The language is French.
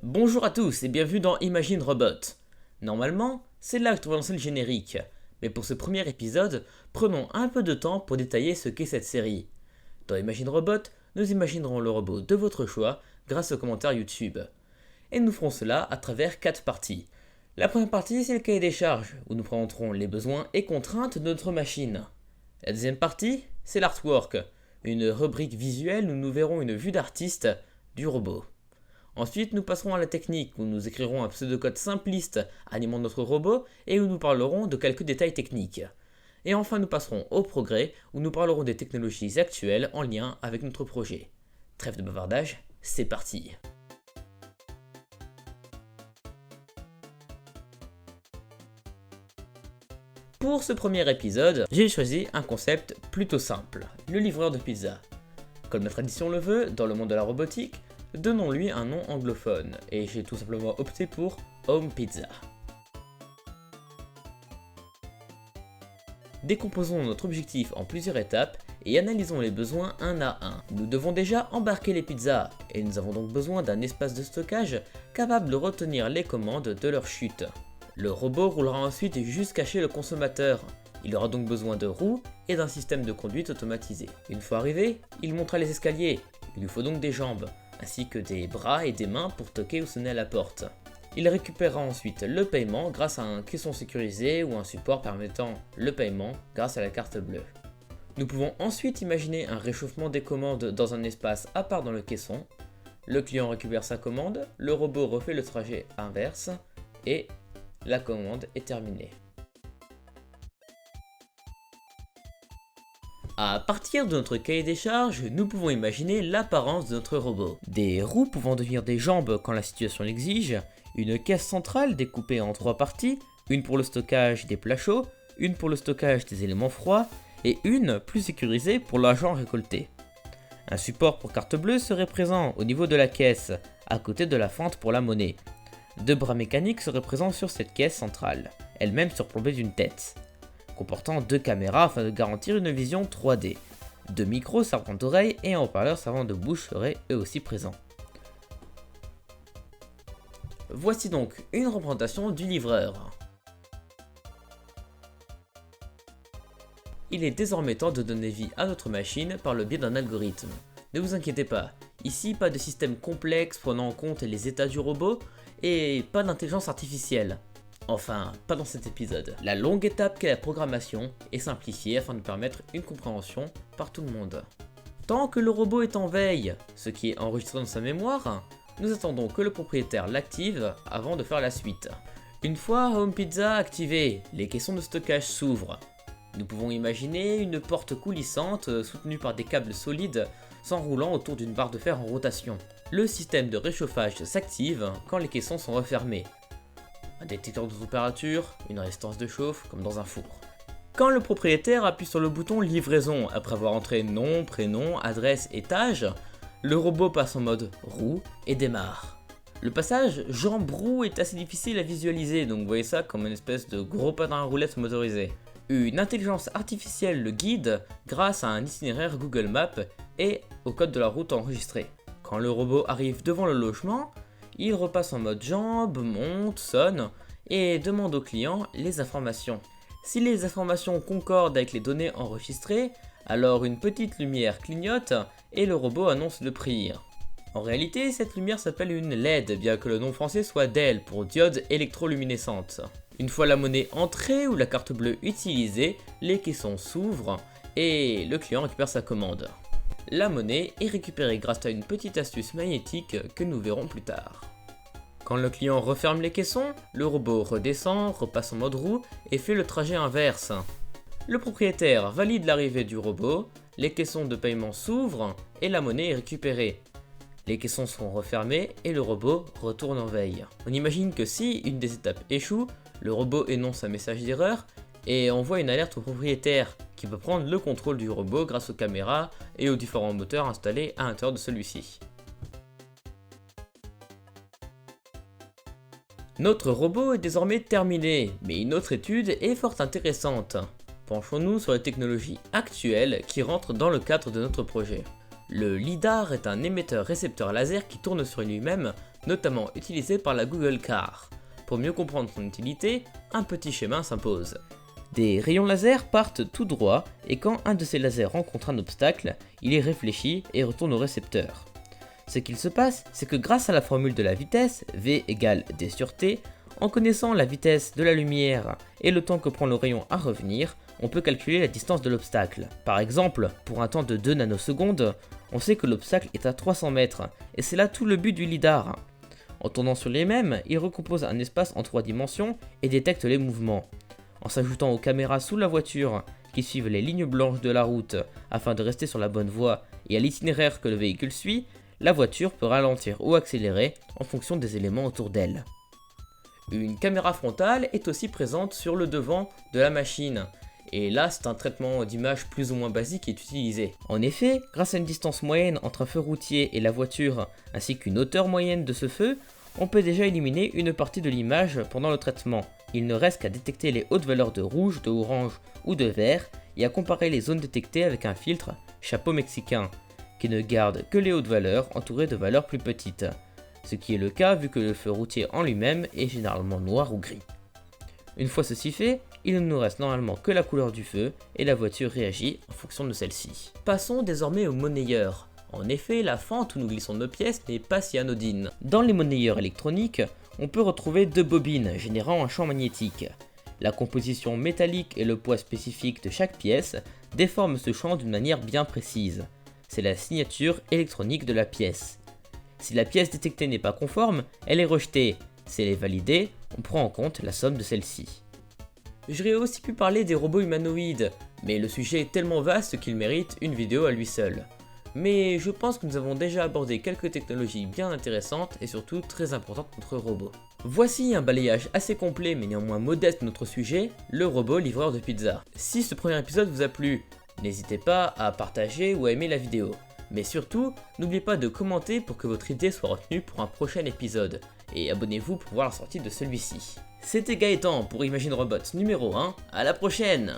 Bonjour à tous et bienvenue dans Imagine Robot. Normalement, c'est là que tu vas lancer le générique, mais pour ce premier épisode, prenons un peu de temps pour détailler ce qu'est cette série. Dans Imagine Robot, nous imaginerons le robot de votre choix grâce aux commentaires YouTube. Et nous ferons cela à travers 4 parties. La première partie, c'est le cahier des charges, où nous présenterons les besoins et contraintes de notre machine. La deuxième partie, c'est l'artwork, une rubrique visuelle où nous verrons une vue d'artiste du robot. Ensuite, nous passerons à la technique, où nous écrirons un pseudocode simpliste animant notre robot et où nous parlerons de quelques détails techniques. Et enfin, nous passerons au progrès, où nous parlerons des technologies actuelles en lien avec notre projet. Trêve de bavardage, c'est parti. Pour ce premier épisode, j'ai choisi un concept plutôt simple, le livreur de pizza. Comme la tradition le veut, dans le monde de la robotique, donnons-lui un nom anglophone, et j'ai tout simplement opté pour Home Pizza. Décomposons notre objectif en plusieurs étapes et analysons les besoins un à un. Nous devons déjà embarquer les pizzas, et nous avons donc besoin d'un espace de stockage capable de retenir les commandes de leur chute. Le robot roulera ensuite jusqu'à chez le consommateur. Il aura donc besoin de roues et d'un système de conduite automatisé. Une fois arrivé, il montera les escaliers. Il lui faut donc des jambes, ainsi que des bras et des mains pour toquer ou sonner à la porte. Il récupérera ensuite le paiement grâce à un caisson sécurisé ou un support permettant le paiement grâce à la carte bleue. Nous pouvons ensuite imaginer un réchauffement des commandes dans un espace à part dans le caisson. Le client récupère sa commande, le robot refait le trajet inverse et la commande est terminée. À partir de notre cahier des charges, nous pouvons imaginer l'apparence de notre robot. Des roues pouvant devenir des jambes quand la situation l'exige, une caisse centrale découpée en 3 parties, une pour le stockage des plats chauds, une pour le stockage des éléments froids et une plus sécurisée pour l'argent récolté. Un support pour carte bleue serait présent au niveau de la caisse, à côté de la fente pour la monnaie. 2 bras mécaniques seraient présents sur cette caisse centrale, elle-même surplombée d'une tête, comportant 2 caméras afin de garantir une vision 3D. 2 micros servant d'oreille et un haut-parleur servant de bouche seraient eux aussi présents. Voici donc une représentation du livreur. Il est désormais temps de donner vie à notre machine par le biais d'un algorithme. Ne vous inquiétez pas, ici pas de système complexe prenant en compte les états du robot et pas d'intelligence artificielle. Enfin, pas dans cet épisode. La longue étape qu'est la programmation est simplifiée afin de permettre une compréhension par tout le monde. Tant que le robot est en veille, ce qui est enregistré dans sa mémoire, nous attendons que le propriétaire l'active avant de faire la suite. Une fois Home Pizza activé, les caissons de stockage s'ouvrent. Nous pouvons imaginer une porte coulissante soutenue par des câbles solides s'enroulant autour d'une barre de fer en rotation. Le système de réchauffage s'active quand les caissons sont refermés. Un détecteur de température, une résistance de chauffe, comme dans un four. Quand le propriétaire appuie sur le bouton livraison après avoir entré nom, prénom, adresse et tâche, le robot passe en mode roue et démarre. Le passage jambe-roue est assez difficile à visualiser, donc vous voyez ça comme une espèce de gros patin à roulettes motorisé. Une intelligence artificielle le guide grâce à un itinéraire Google Maps et au code de la route enregistré. Quand le robot arrive devant le logement, il repasse en mode jambe, monte, sonne et demande au client les informations. Si les informations concordent avec les données enregistrées, alors une petite lumière clignote et le robot annonce le prix. En réalité, cette lumière s'appelle une LED, bien que le nom français soit DEL pour diode électroluminescente. Une fois la monnaie entrée ou la carte bleue utilisée, les caissons s'ouvrent et le client récupère sa commande. La monnaie est récupérée grâce à une petite astuce magnétique que nous verrons plus tard. Quand le client referme les caissons, le robot redescend, repasse en mode roue et fait le trajet inverse. Le propriétaire valide l'arrivée du robot, les caissons de paiement s'ouvrent et la monnaie est récupérée. Les caissons sont refermés et le robot retourne en veille. On imagine que si une des étapes échoue, le robot énonce un message d'erreur et envoie une alerte au propriétaire qui peut prendre le contrôle du robot grâce aux caméras et aux différents moteurs installés à l'intérieur de celui-ci. Notre robot est désormais terminé, mais une autre étude est fort intéressante. Penchons-nous sur les technologies actuelles qui rentrent dans le cadre de notre projet. Le LiDAR est un émetteur-récepteur laser qui tourne sur lui-même notamment utilisé par la Google Car. Pour mieux comprendre son utilité, un petit schéma s'impose. Des rayons laser partent tout droit et quand un de ces lasers rencontre un obstacle, il est réfléchi et retourne au récepteur. Ce qu'il se passe, c'est que grâce à la formule de la vitesse, V égale D sur T, en connaissant la vitesse de la lumière et le temps que prend le rayon à revenir, on peut calculer la distance de l'obstacle. Par exemple, pour un temps de 2 nanosecondes, on sait que l'obstacle est à 300 mètres, et c'est là tout le but du lidar. En tournant sur les mêmes, il recompose un espace en 3 dimensions et détecte les mouvements. En s'ajoutant aux caméras sous la voiture, qui suivent les lignes blanches de la route afin de rester sur la bonne voie et à l'itinéraire que le véhicule suit, la voiture peut ralentir ou accélérer en fonction des éléments autour d'elle. Une caméra frontale est aussi présente sur le devant de la machine, et là c'est un traitement d'image plus ou moins basique qui est utilisé. En effet, grâce à une distance moyenne entre un feu routier et la voiture, ainsi qu'une hauteur moyenne de ce feu, on peut déjà éliminer une partie de l'image pendant le traitement. Il ne reste qu'à détecter les hautes valeurs de rouge, de orange ou de vert, et à comparer les zones détectées avec un filtre chapeau mexicain, qui ne garde que les hautes valeurs entourées de valeurs plus petites, ce qui est le cas vu que le feu routier en lui-même est généralement noir ou gris. Une fois ceci fait, il ne nous reste normalement que la couleur du feu et la voiture réagit en fonction de celle-ci. Passons désormais aux monnayeurs. En effet, la fente où nous glissons nos pièces n'est pas si anodine. Dans les monnayeurs électroniques, on peut retrouver 2 bobines générant un champ magnétique. La composition métallique et le poids spécifique de chaque pièce déforment ce champ d'une manière bien précise. C'est la signature électronique de la pièce. Si la pièce détectée n'est pas conforme, elle est rejetée. Si elle est validée, on prend en compte la somme de celle-ci. J'aurais aussi pu parler des robots humanoïdes, mais le sujet est tellement vaste qu'il mérite une vidéo à lui seul. Mais je pense que nous avons déjà abordé quelques technologies bien intéressantes et surtout très importantes pour notre robot. Voici un balayage assez complet mais néanmoins modeste de notre sujet, le robot livreur de pizza. Si ce premier épisode vous a plu, n'hésitez pas à partager ou à aimer la vidéo. Mais surtout, n'oubliez pas de commenter pour que votre idée soit retenue pour un prochain épisode. Et abonnez-vous pour voir la sortie de celui-ci. C'était Gaëtan pour Imagine Robots numéro 1, à la prochaine!